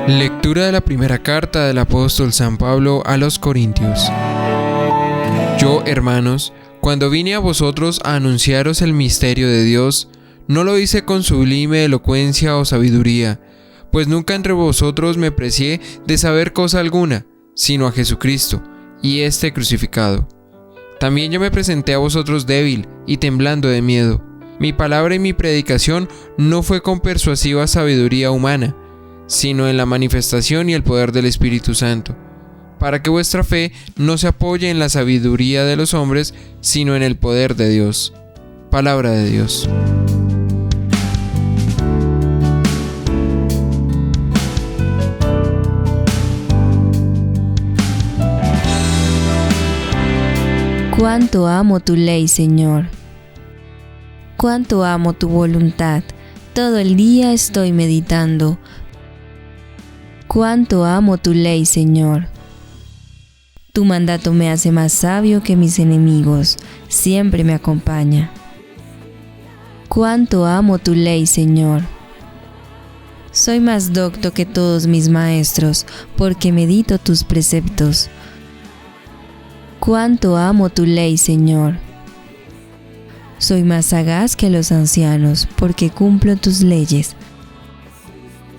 Lectura de la primera carta del apóstol San Pablo a los Corintios. Yo, hermanos, cuando vine a vosotros a anunciaros el misterio de Dios, no lo hice con sublime elocuencia o sabiduría, pues nunca entre vosotros me precié de saber cosa alguna, sino a Jesucristo, y este crucificado. También yo me presenté a vosotros débil y temblando de miedo. Mi palabra y mi predicación no fue con persuasiva sabiduría humana, sino en la manifestación y el poder del Espíritu Santo, para que vuestra fe no se apoye en la sabiduría de los hombres, sino en el poder de Dios. Palabra de Dios. Cuánto amo tu ley, Señor. Cuánto amo tu voluntad. Todo el día estoy meditando. Cuánto amo tu ley, Señor. Tu mandato me hace más sabio que mis enemigos, siempre me acompaña. Cuánto amo tu ley, Señor. Soy más docto que todos mis maestros, porque medito tus preceptos. Cuánto amo tu ley, Señor. Soy más sagaz que los ancianos, porque cumplo tus leyes.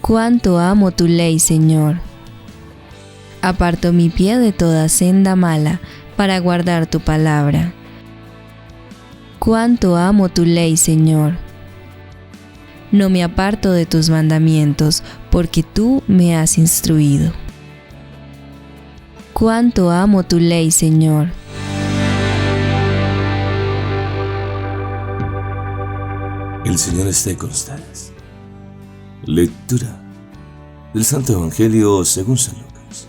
Cuánto amo tu ley, Señor. Aparto mi pie de toda senda mala, para guardar tu palabra. Cuánto amo tu ley, Señor. No me aparto de tus mandamientos, porque tú me has instruido. Cuánto amo tu ley, Señor. El Señor esté con ustedes. Lectura del Santo Evangelio según San Lucas.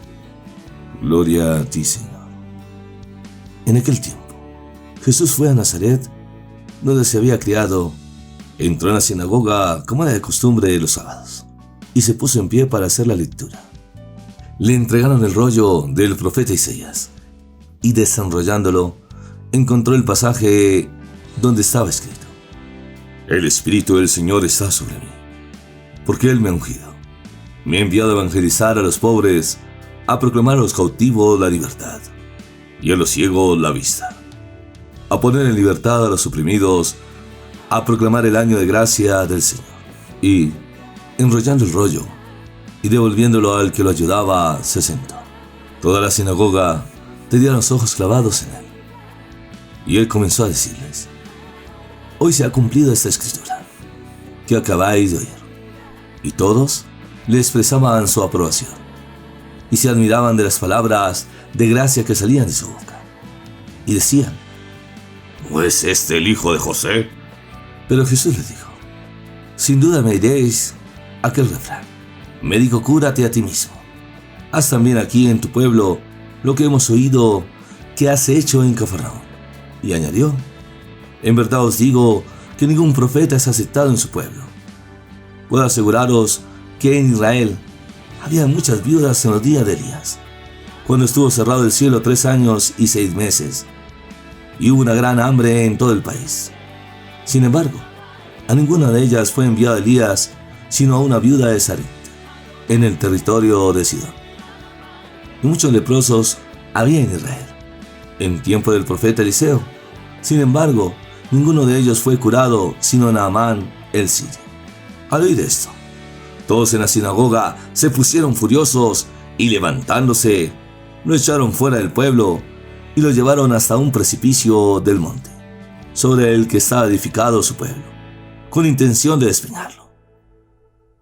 Gloria a ti, Señor. En aquel tiempo, Jesús fue a Nazaret, donde se había criado, entró en la sinagoga como era de costumbre los sábados, y se puso en pie para hacer la lectura. Le entregaron el rollo del profeta Isaías, y desenrollándolo, encontró el pasaje donde estaba escrito: El Espíritu del Señor está sobre mí, porque Él me ha ungido. Me ha enviado a evangelizar a los pobres, a proclamar a los cautivos la libertad, y a los ciegos la vista, a poner en libertad a los oprimidos, a proclamar el año de gracia del Señor. Y, enrollando el rollo y devolviéndolo al que lo ayudaba, se sentó. Toda la sinagoga tenía los ojos clavados en él. Y él comenzó a decirles: Hoy se ha cumplido esta escritura que acabáis de oír. Y todos le expresaban su aprobación y se admiraban de las palabras de gracia que salían de su boca. Y decían: ¿No es este el hijo de José? Pero Jesús les dijo: Sin duda me diréis aquel refrán: Médico, cúrate a ti mismo. Haz también aquí en tu pueblo lo que hemos oído que has hecho en Cafarnaúm. Y añadió: En verdad os digo que ningún profeta es aceptado en su pueblo. Puedo aseguraros que en Israel había muchas viudas en los días de Elías, cuando estuvo cerrado el cielo 3 años y 6 meses, y hubo una gran hambre en todo el país. Sin embargo, a ninguna de ellas fue enviado Elías, sino a una viuda de Sarepta, en el territorio de Sidón. Y muchos leprosos había en Israel, en tiempo del profeta Eliseo. Sin embargo, ninguno de ellos fue curado, sino Naamán el sirio. Al oír esto, todos en la sinagoga se pusieron furiosos y, levantándose, lo echaron fuera del pueblo y lo llevaron hasta un precipicio del monte, sobre el que estaba edificado su pueblo, con intención de despeñarlo.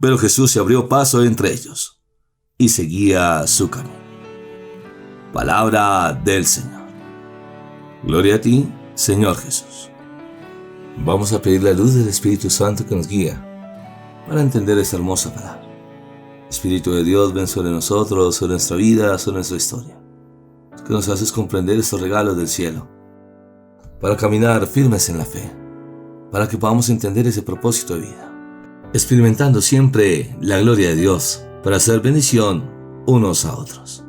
Pero Jesús se abrió paso entre ellos y seguía su camino. Palabra del Señor. Gloria a ti, Señor Jesús. Vamos a pedir la luz del Espíritu Santo que nos guía para entender esta hermosa palabra. Espíritu de Dios, ven sobre nosotros, sobre nuestra vida, sobre nuestra historia, que nos haces comprender estos regalos del cielo, para caminar firmes en la fe, para que podamos entender ese propósito de vida, experimentando siempre la gloria de Dios, para hacer bendición unos a otros.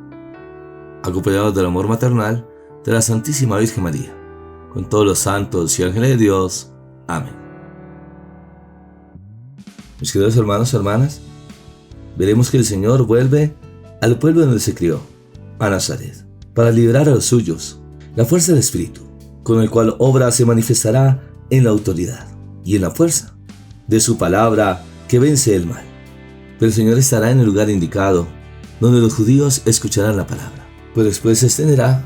Acompañados del amor maternal de la Santísima Virgen María, con todos los santos y ángeles de Dios. Amén. Mis queridos hermanos y hermanas, veremos que el Señor vuelve al pueblo donde se crió, a Nazaret, para liberar a los suyos. La fuerza del Espíritu, con el cual obra, se manifestará en la autoridad y en la fuerza de su palabra que vence el mal. Pero el Señor estará en el lugar indicado, donde los judíos escucharán la palabra, pues después se extenderá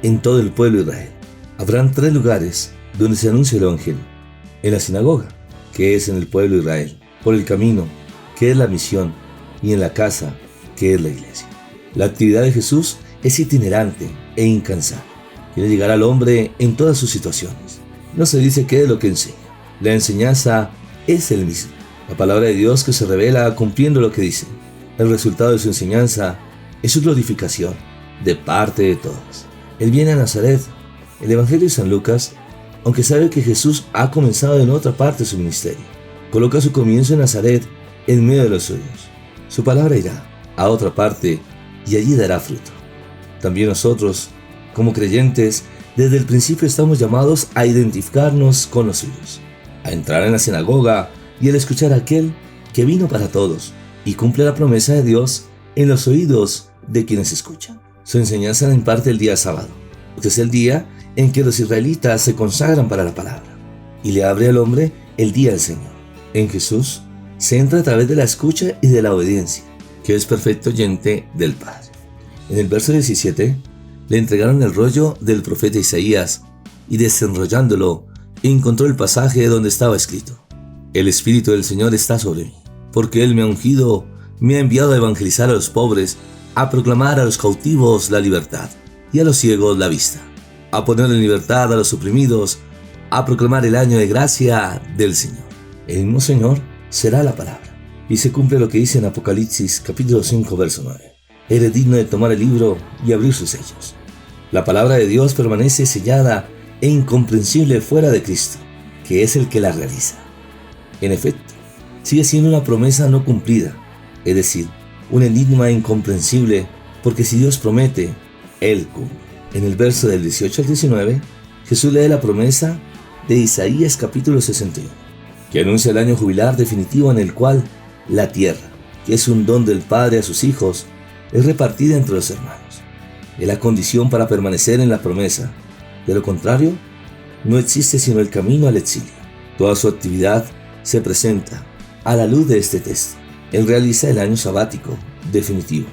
en todo el pueblo de Israel. Habrán 3 lugares donde se anuncia el Evangelio: en la sinagoga, que es en el pueblo de Israel; por el camino, que es la misión; y en la casa, que es la iglesia. La actividad de Jesús es itinerante e incansable. Quiere llegar al hombre en todas sus situaciones. No se dice qué es lo que enseña. La enseñanza es el mismo. La palabra de Dios que se revela cumpliendo lo que dice. El resultado de su enseñanza es su glorificación de parte de todos. Él viene a Nazaret. El Evangelio de San Lucas, aunque sabe que Jesús ha comenzado en otra parte su ministerio, coloca su comienzo en Nazaret, en medio de los suyos. Su palabra irá a otra parte y allí dará fruto. También nosotros, como creyentes, desde el principio estamos llamados a identificarnos con los suyos, a entrar en la sinagoga y al escuchar a aquel que vino para todos y cumple la promesa de Dios en los oídos de quienes escuchan. Su enseñanza la imparte el día sábado, porque es el día en que los israelitas se consagran para la palabra, y le abre al hombre el día del Señor. En Jesús se entra a través de la escucha y de la obediencia, que es perfecto oyente del Padre. En el verso 17, le entregaron el rollo del profeta Isaías, y desenrollándolo, encontró el pasaje donde estaba escrito: El Espíritu del Señor está sobre mí, porque Él me ha ungido, me ha enviado a evangelizar a los pobres, a proclamar a los cautivos la libertad, y a los ciegos la vista, a poner en libertad a los oprimidos, a proclamar el año de gracia del Señor. El mismo Señor será la palabra. Y se cumple lo que dice en Apocalipsis capítulo 5, verso 9. Eres digno de tomar el libro y abrir sus sellos. La palabra de Dios permanece sellada e incomprensible fuera de Cristo, que es el que la realiza. En efecto, sigue siendo una promesa no cumplida, es decir, un enigma incomprensible, porque si Dios promete, Él cumple. En el verso del 18 al 19, Jesús lee la promesa de Isaías capítulo 61, que anuncia el año jubilar definitivo en el cual la tierra, que es un don del Padre a sus hijos, es repartida entre los hermanos. Es la condición para permanecer en la promesa. De lo contrario, no existe sino el camino al exilio. Toda su actividad se presenta a la luz de este texto. Él realiza el año sabático definitivo,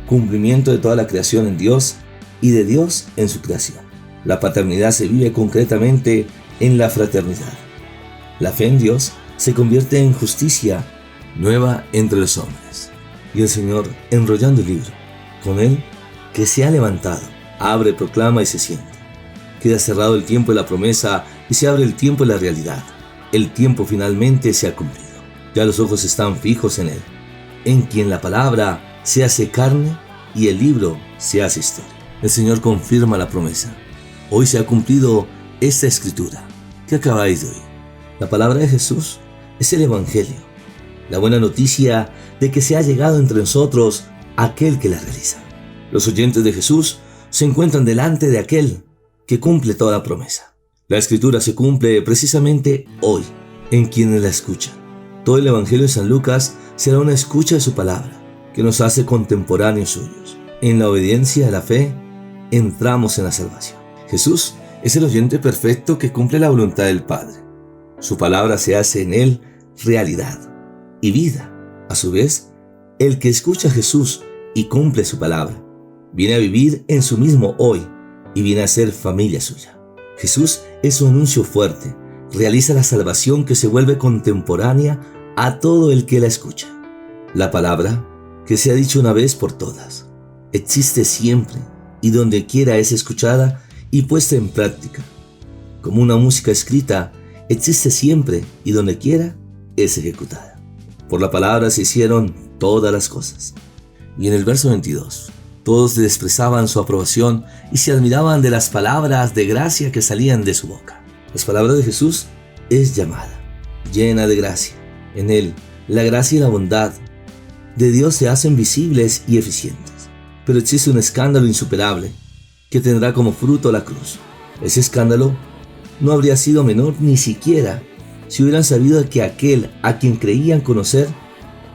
cumplimiento de toda la creación en Dios y de Dios en su creación. La paternidad se vive concretamente en la fraternidad. La fe en Dios se convierte en justicia nueva entre los hombres. Y el Señor, enrollando el libro, con él que se ha levantado, abre, proclama y se siente. Queda cerrado el tiempo de la promesa y se abre el tiempo de la realidad. El tiempo finalmente se ha cumplido. Ya los ojos están fijos en él, en quien la palabra se hace carne y el libro se hace historia. El Señor confirma la promesa. Hoy se ha cumplido esta escritura que acabáis de oír. La palabra de Jesús es el Evangelio, la buena noticia de que se ha llegado entre nosotros aquel que la realiza. Los oyentes de Jesús se encuentran delante de aquel que cumple toda la promesa. La escritura se cumple precisamente hoy en quienes la escuchan. Todo el Evangelio de San Lucas será una escucha de su palabra que nos hace contemporáneos suyos. En la obediencia a la fe entramos en la salvación. Jesús es el oyente perfecto que cumple la voluntad del Padre. Su palabra se hace en él realidad y vida. A su vez, el que escucha a Jesús y cumple su palabra, viene a vivir en su mismo hoy y viene a ser familia suya. Jesús es su anuncio fuerte, realiza la salvación que se vuelve contemporánea a todo el que la escucha. La palabra, que se ha dicho una vez por todas, existe siempre y donde quiera es escuchada y puesta en práctica. Como una música escrita, existe siempre y donde quiera es ejecutada. Por la palabra se hicieron todas las cosas. Y en el verso 22, todos le expresaban su aprobación y se admiraban de las palabras de gracia que salían de su boca. Las palabras de Jesús es llamada, llena de gracia. En él, la gracia y la bondad de Dios se hacen visibles y eficientes. Pero existe un escándalo insuperable que tendrá como fruto la cruz. Ese escándalo no habría sido menor ni siquiera si hubieran sabido que aquel a quien creían conocer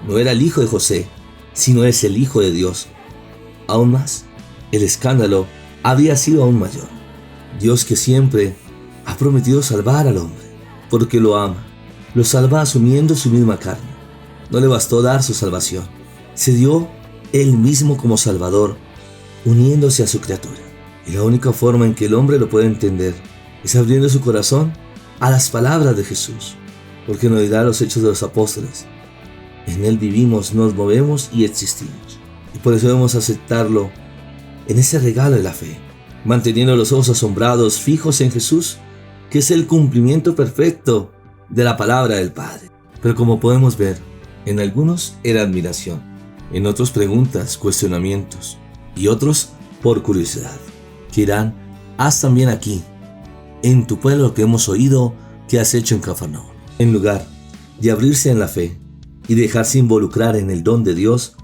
no era el hijo de José, si no es el Hijo de Dios. Aún más, el escándalo había sido aún mayor. Dios, que siempre ha prometido salvar al hombre, porque lo ama, lo salva asumiendo su misma carne. No le bastó dar su salvación, se dio Él mismo como Salvador, uniéndose a su criatura. Y la única forma en que el hombre lo puede entender es abriendo su corazón a las palabras de Jesús, porque nos dirá los Hechos de los Apóstoles: en Él vivimos, nos movemos y existimos. Y por eso debemos aceptarlo en ese regalo de la fe, manteniendo los ojos asombrados fijos en Jesús, que es el cumplimiento perfecto de la palabra del Padre. Pero como podemos ver, en algunos era admiración, en otros preguntas, cuestionamientos, y otros por curiosidad, que dirán: haz también aquí, en tu pueblo, lo que hemos oído que has hecho en Cafarnaúm. En lugar de abrirse en la fe y dejarse involucrar en el don de Dios,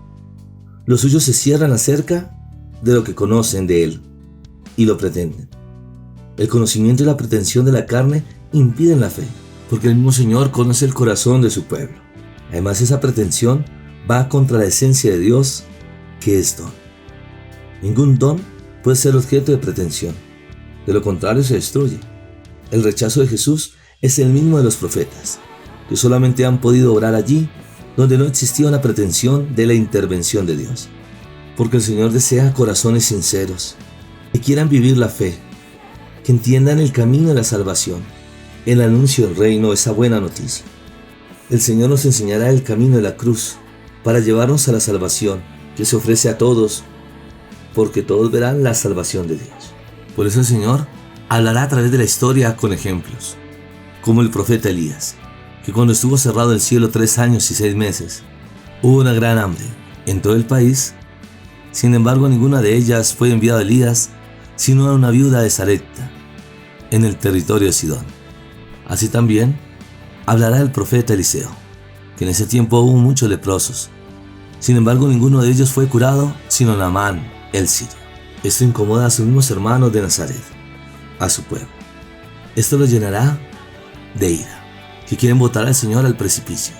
los suyos se cierran acerca de lo que conocen de Él y lo pretenden. El conocimiento y la pretensión de la carne impiden la fe, porque el mismo Señor conoce el corazón de su pueblo. Además, esa pretensión va contra la esencia de Dios, que es don. Ningún don puede ser objeto de pretensión, de lo contrario se destruye. El rechazo de Jesús es el mismo de los profetas, que solamente han podido obrar allí donde no existía una pretensión de la intervención de Dios. Porque el Señor desea corazones sinceros, que quieran vivir la fe, que entiendan el camino de la salvación, el anuncio del reino, esa buena noticia. El Señor nos enseñará el camino de la cruz para llevarnos a la salvación que se ofrece a todos, porque todos verán la salvación de Dios. Por eso el Señor hablará a través de la historia con ejemplos, como el profeta Elías, que cuando estuvo cerrado el cielo 3 años y 6 meses, hubo una gran hambre en todo el país. Sin embargo, ninguna de ellas fue enviada a Elías, sino a una viuda de Sarepta, en el territorio de Sidón. Así también hablará el profeta Eliseo, que en ese tiempo hubo muchos leprosos. Sin embargo, ninguno de ellos fue curado, sino Naamán, el sirio. Esto incomoda a sus mismos hermanos de Nazaret, a su pueblo. Esto los llenará de ira, que quieren botar al Señor al precipicio,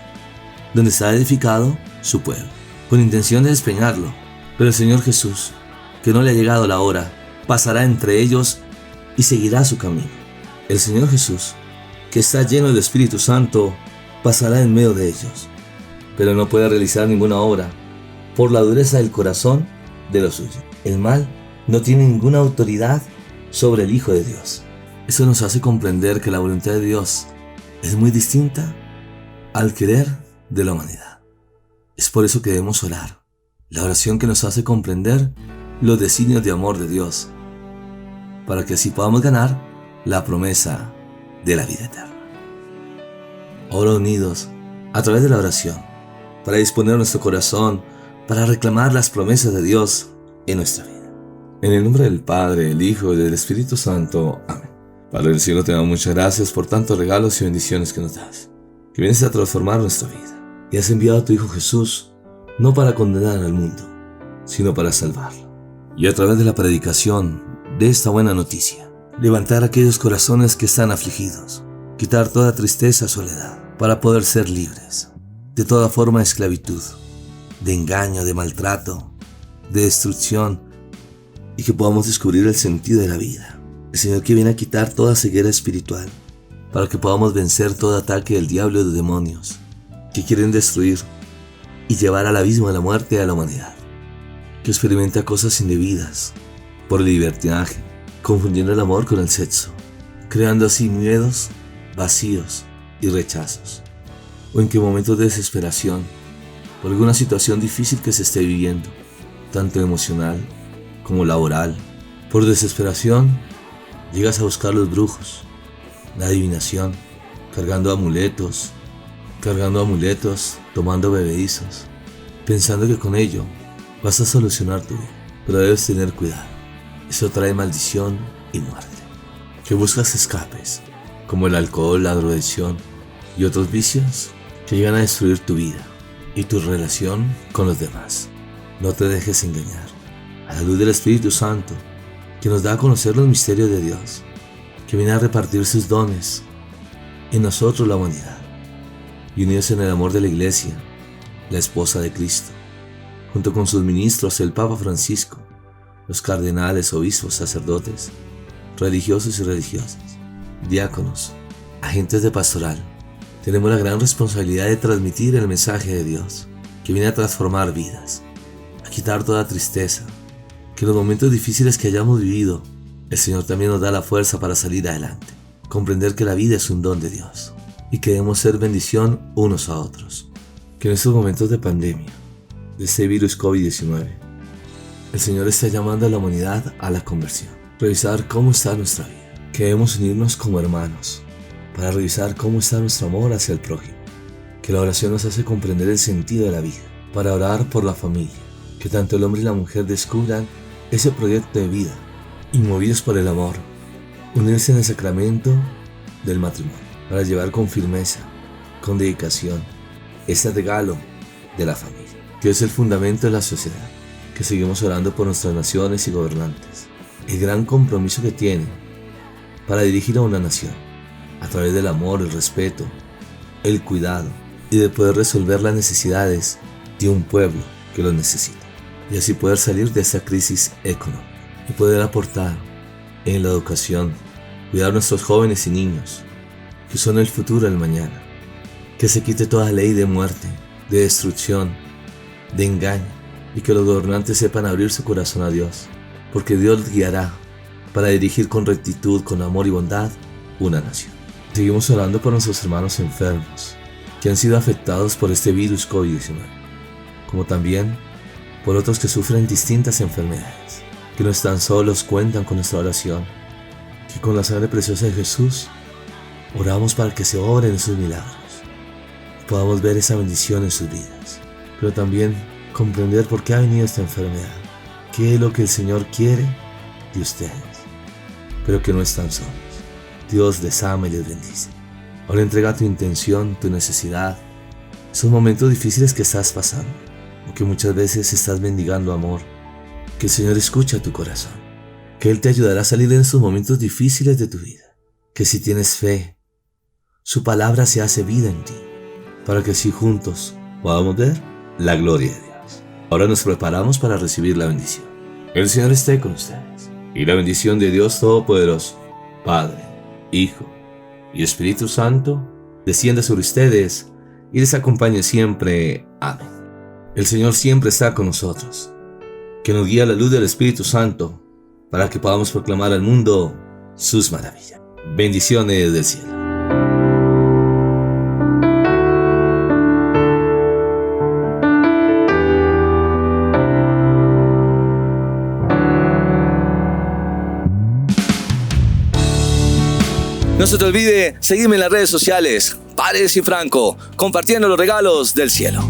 donde está edificado su pueblo, con intención de despeñarlo. Pero el Señor Jesús, que no le ha llegado la hora, pasará entre ellos y seguirá su camino. El Señor Jesús, que está lleno del Espíritu Santo, pasará en medio de ellos, pero no puede realizar ninguna obra por la dureza del corazón de los suyos. El mal no tiene ninguna autoridad sobre el Hijo de Dios. Eso nos hace comprender que la voluntad de Dios es muy distinta al querer de la humanidad. Es por eso que debemos orar, la oración que nos hace comprender los designios de amor de Dios, para que así podamos ganar la promesa de la vida eterna. Ahora unidos a través de la oración, para disponer nuestro corazón para reclamar las promesas de Dios en nuestra vida. En el nombre del Padre, del Hijo y del Espíritu Santo. Amén. Padre del cielo, te damos muchas gracias por tantos regalos y bendiciones que nos das, que vienes a transformar nuestra vida, y has enviado a tu Hijo Jesús no para condenar al mundo, sino para salvarlo. Y a través de la predicación de esta buena noticia, levantar aquellos corazones que están afligidos, quitar toda tristeza, soledad, para poder ser libres de toda forma de esclavitud, de engaño, de maltrato, de destrucción, y que podamos descubrir el sentido de la vida. El Señor, que viene a quitar toda ceguera espiritual, para que podamos vencer todo ataque del diablo y de demonios que quieren destruir y llevar al abismo de la muerte a la humanidad, que experimenta cosas indebidas por el libertinaje, confundiendo el amor con el sexo, creando así miedos, vacíos y rechazos, o en que momentos de desesperación por alguna situación difícil que se esté viviendo, tanto emocional como laboral, por desesperación llegas a buscar los brujos, la adivinación, cargando amuletos, tomando bebedizos, pensando que con ello vas a solucionar tu vida. Pero debes tener cuidado, eso trae maldición y muerte. Que buscas escapes, como el alcohol, la drogadicción y otros vicios que llegan a destruir tu vida y tu relación con los demás. No te dejes engañar. A la luz del Espíritu Santo, que nos da a conocer los misterios de Dios, que viene a repartir sus dones en nosotros, la humanidad, y unidos en el amor de la Iglesia, la esposa de Cristo, junto con sus ministros, el Papa Francisco, los cardenales, obispos, sacerdotes, religiosos y religiosas, diáconos, agentes de pastoral, tenemos la gran responsabilidad de transmitir el mensaje de Dios, que viene a transformar vidas, a quitar toda tristeza, que en los momentos difíciles que hayamos vivido, el Señor también nos da la fuerza para salir adelante, comprender que la vida es un don de Dios y que debemos ser bendición unos a otros, que en estos momentos de pandemia, de este virus COVID-19, el Señor está llamando a la humanidad a la conversión, revisar cómo está nuestra vida, que debemos unirnos como hermanos, para revisar cómo está nuestro amor hacia el prójimo, que la oración nos hace comprender el sentido de la vida, para orar por la familia, que tanto el hombre y la mujer descubran ese proyecto de vida, y movidos por el amor, unirse en el sacramento del matrimonio, para llevar con firmeza, con dedicación, este regalo de la familia, que es el fundamento de la sociedad, que seguimos orando por nuestras naciones y gobernantes, el gran compromiso que tienen para dirigir a una nación, a través del amor, el respeto, el cuidado y de poder resolver las necesidades de un pueblo que lo necesita, y así poder salir de esta crisis económica y poder aportar en la educación, cuidar a nuestros jóvenes y niños, que son el futuro del mañana, que se quite toda ley de muerte, de destrucción, de engaño, y que los gobernantes sepan abrir su corazón a Dios, porque Dios guiará para dirigir con rectitud, con amor y bondad una nación. Seguimos orando por nuestros hermanos enfermos que han sido afectados por este virus COVID-19, como también por otros que sufren distintas enfermedades, que no están solos, cuentan con nuestra oración, que con la sangre preciosa de Jesús oramos para que se obren esos milagros, y podamos ver esa bendición en sus vidas, pero también comprender por qué ha venido esta enfermedad, qué es lo que el Señor quiere de ustedes, pero que no están solos. Dios les ama y les bendice. Ahora entrega tu intención, tu necesidad, esos momentos difíciles que estás pasando, o que muchas veces estás mendigando amor, que el Señor escucha tu corazón, que Él te ayudará a salir en esos momentos difíciles de tu vida, que si tienes fe, su palabra se hace vida en ti, para que así juntos podamos ver la gloria de Dios. Ahora nos preparamos para recibir la bendición. El Señor esté con ustedes, y la bendición de Dios Todopoderoso, Padre, Hijo y Espíritu Santo, descienda sobre ustedes y les acompañe siempre. Amén. El Señor siempre está con nosotros, que nos guía la luz del Espíritu Santo, para que podamos proclamar al mundo sus maravillas. Bendiciones del cielo. No se te olvide seguirme en las redes sociales, Paredes y Franco, compartiendo los regalos del cielo.